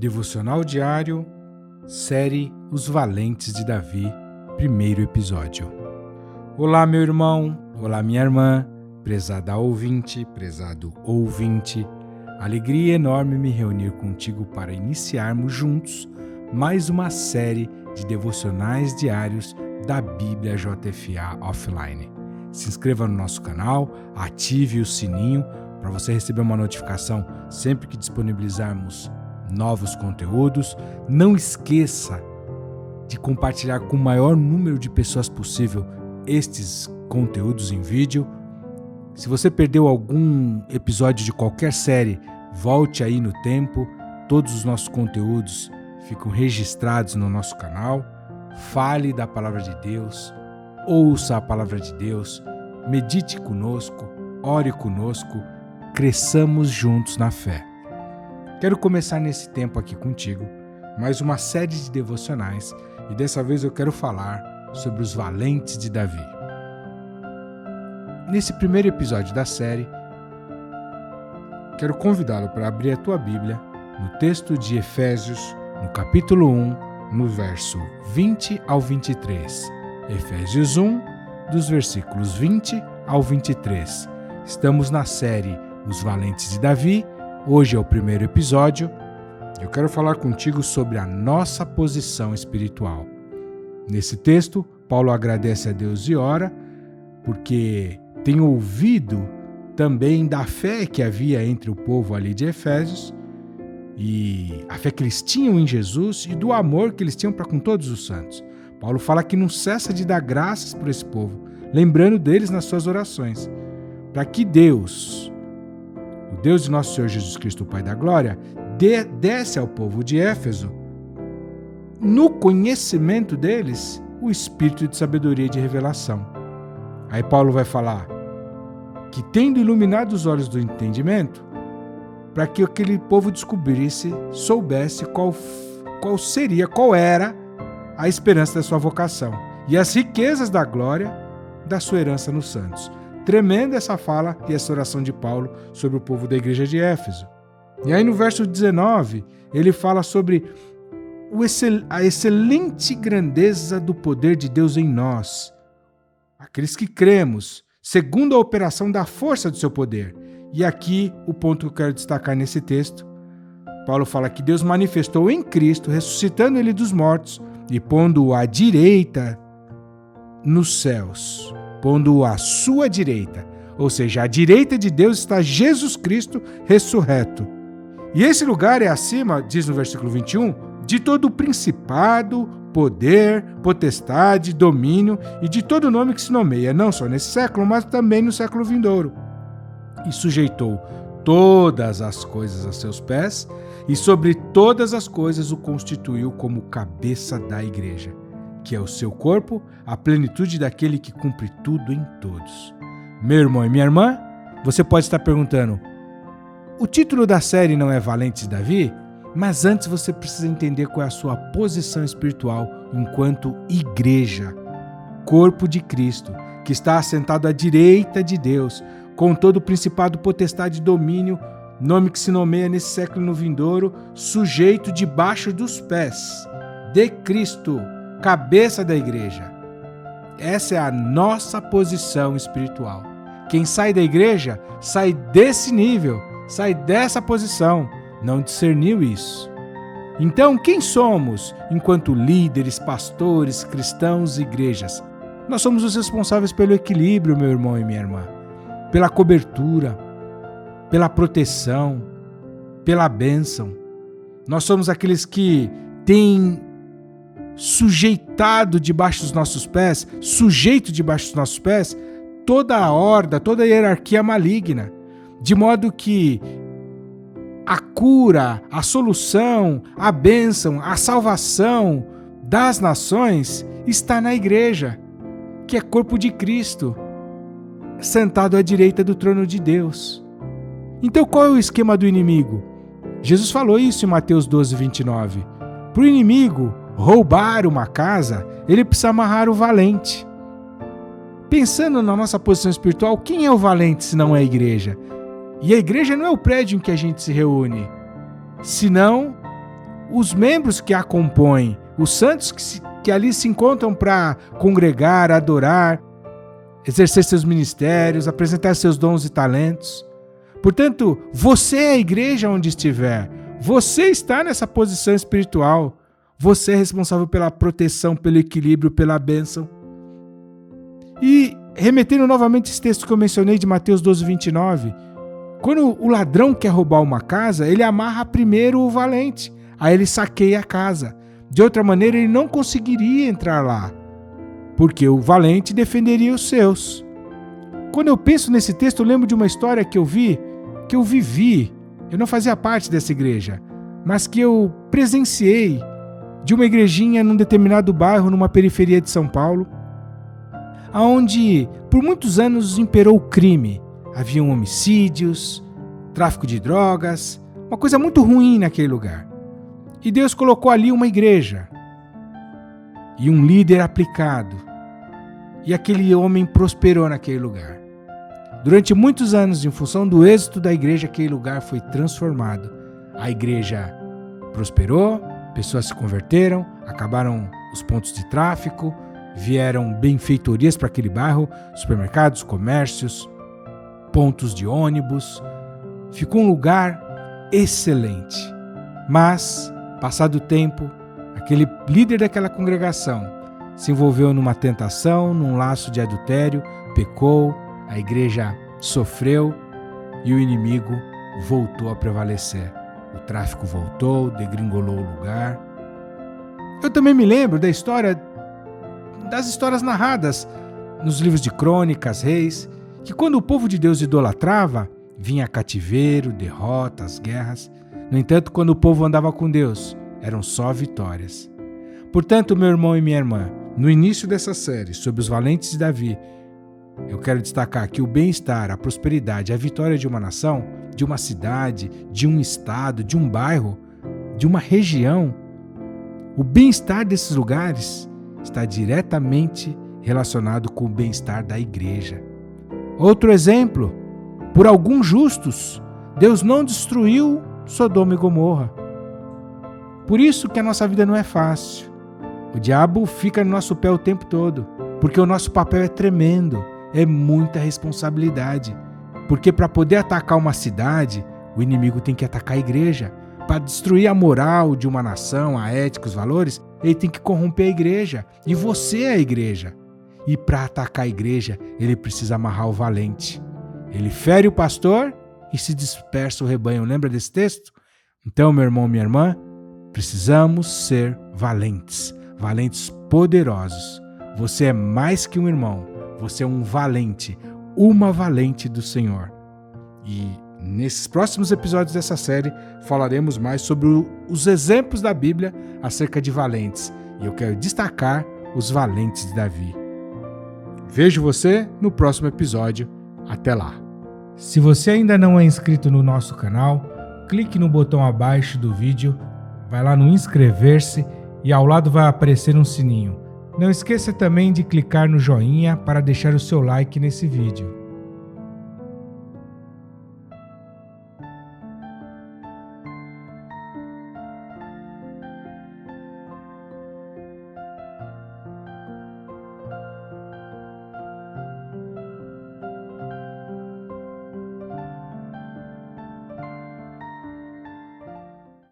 Devocional diário, série Os Valentes de Davi, primeiro episódio. Olá, meu irmão, olá, minha irmã, prezada ouvinte, prezado ouvinte. Alegria enorme me reunir contigo para iniciarmos juntos mais uma série de devocionais diários da Bíblia JFA Offline. Se inscreva no nosso canal, ative o sininho para você receber uma notificação sempre que disponibilizarmos novos conteúdos. Não esqueça de compartilhar com o maior número de pessoas possível estes conteúdos em vídeo. Se você perdeu algum episódio de qualquer série, volte aí no tempo. Todos os nossos conteúdos ficam registrados no nosso canal. Fale da palavra de Deus, ouça a palavra de Deus, medite conosco, ore conosco, cresçamos juntos na fé. Quero começar nesse tempo aqui contigo mais uma série de devocionais e dessa vez eu quero falar sobre os valentes de Davi. Nesse primeiro episódio da série, quero convidá-lo para abrir a tua Bíblia no texto de Efésios, no capítulo 1, no verso 20 ao 23. Efésios 1, dos versículos 20 ao 23. Estamos na série Os Valentes de Davi. Hoje é o primeiro episódio. Eu quero falar contigo sobre a nossa posição espiritual. Nesse texto, Paulo agradece a Deus e ora, porque tem ouvido também da fé que havia entre o povo ali de Efésios, e a fé que eles tinham em Jesus e do amor que eles tinham para com todos os santos. Paulo fala que não cessa de dar graças por esse povo, lembrando deles nas suas orações, para que Deus, o Deus de nosso Senhor Jesus Cristo, o Pai da Glória, desse ao povo de Éfeso, no conhecimento deles, o espírito de sabedoria e de revelação. Aí Paulo vai falar que, tendo iluminado os olhos do entendimento, para que aquele povo descobrisse, soubesse qual era a esperança da sua vocação e as riquezas da glória da sua herança nos santos. Tremenda essa fala e essa oração de Paulo sobre o povo da igreja de Éfeso. E aí no verso 19, ele fala sobre a excelente grandeza do poder de Deus em nós, aqueles que cremos, segundo a operação da força do seu poder. E aqui o ponto que eu quero destacar nesse texto, Paulo fala que Deus manifestou em Cristo, ressuscitando ele dos mortos e pondo-o à direita nos céus, pondo-o à sua direita, ou seja, à direita de Deus está Jesus Cristo ressurreto. E esse lugar é acima, diz no versículo 21, de todo o principado, poder, potestade, domínio e de todo nome que se nomeia, não só nesse século, mas também no século vindouro. E sujeitou todas as coisas a seus pés, e sobre todas as coisas o constituiu como cabeça da igreja, que é o seu corpo, a plenitude daquele que cumpre tudo em todos. Meu irmão e minha irmã, você pode estar perguntando, o título da série não é Valentes de Davi? Mas antes você precisa entender qual é a sua posição espiritual enquanto igreja, corpo de Cristo, que está assentado à direita de Deus, com todo o principado, potestade e domínio, nome que se nomeia nesse século no vindouro, sujeito debaixo dos pés de Cristo, cabeça da igreja. Essa é a nossa posição espiritual. Quem sai da igreja sai desse nível, sai dessa posição, não discerniu isso. Então, quem somos enquanto líderes, pastores, cristãos e igrejas? Nós somos os responsáveis pelo equilíbrio, meu irmão e minha irmã, pela cobertura, pela proteção, pela bênção. Nós somos aqueles que têm sujeito debaixo dos nossos pés toda a horda, toda a hierarquia maligna, de modo que a cura, a solução, a bênção, a salvação das nações está na igreja, que é corpo de Cristo, sentado à direita do trono de Deus. Então qual é o esquema do inimigo? Jesus falou isso em Mateus 12, 29. Para o inimigo roubar uma casa, ele precisa amarrar o valente. Pensando na nossa posição espiritual, quem é o valente se não é a igreja? E a igreja não é o prédio em que a gente se reúne, senão os membros que a compõem, os santos que ali se encontram para congregar, adorar, exercer seus ministérios, apresentar seus dons e talentos. Portanto, você é a igreja onde estiver. Você está nessa posição espiritual. Você é responsável pela proteção, pelo equilíbrio, pela bênção. E remetendo novamente esse texto que eu mencionei de Mateus 12, 29, quando o ladrão quer roubar uma casa, ele amarra primeiro o valente, aí ele saqueia a casa. De outra maneira, ele não conseguiria entrar lá, porque o valente defenderia os seus. Quando eu penso nesse texto, eu lembro de uma história que eu vivi. Eu não fazia parte dessa igreja, mas que eu presenciei de uma igrejinha num determinado bairro, numa periferia de São Paulo, onde por muitos anos imperou o crime. Haviam homicídios, tráfico de drogas, uma coisa muito ruim naquele lugar. E Deus colocou ali uma igreja e um líder aplicado. E aquele homem prosperou naquele lugar. Durante muitos anos, em função do êxito da igreja, aquele lugar foi transformado. A igreja prosperou, pessoas se converteram, acabaram os pontos de tráfico, vieram benfeitorias para aquele bairro, supermercados, comércios, pontos de ônibus. Ficou um lugar excelente. Mas, passado o tempo, aquele líder daquela congregação se envolveu numa tentação, num laço de adultério, pecou, a igreja sofreu e o inimigo voltou a prevalecer. O tráfico voltou, degringolou o lugar. Eu também me lembro das histórias narradas nos livros de crônicas, reis, que quando o povo de Deus idolatrava, vinha cativeiro, derrotas, guerras. No entanto, quando o povo andava com Deus, eram só vitórias. Portanto, meu irmão e minha irmã, no início dessa série sobre os valentes de Davi, eu quero destacar que o bem-estar, a prosperidade, a vitória de uma nação, de uma cidade, de um estado, de um bairro, de uma região, o bem-estar desses lugares está diretamente relacionado com o bem-estar da igreja. Outro exemplo, por alguns justos, Deus não destruiu Sodoma e Gomorra. Por isso que a nossa vida não é fácil. O diabo fica no nosso pé o tempo todo, porque o nosso papel é tremendo, é muita responsabilidade. Porque para poder atacar uma cidade, o inimigo tem que atacar a igreja. Para destruir a moral de uma nação, a ética, os valores, ele tem que corromper a igreja. E você é a igreja. E para atacar a igreja, ele precisa amarrar o valente. Ele fere o pastor e se dispersa o rebanho. Lembra desse texto? Então, meu irmão, minha irmã, precisamos ser valentes. Valentes poderosos. Você é mais que um irmão. Você é um valente. Uma valente do Senhor. E nesses próximos episódios dessa série, falaremos mais sobre os exemplos da Bíblia acerca de valentes. E eu quero destacar os valentes de Davi. Vejo você no próximo episódio. Até lá. Se você ainda não é inscrito no nosso canal, clique no botão abaixo do vídeo, vai lá no inscrever-se e ao lado vai aparecer um sininho. Não esqueça também de clicar no joinha para deixar o seu like nesse vídeo.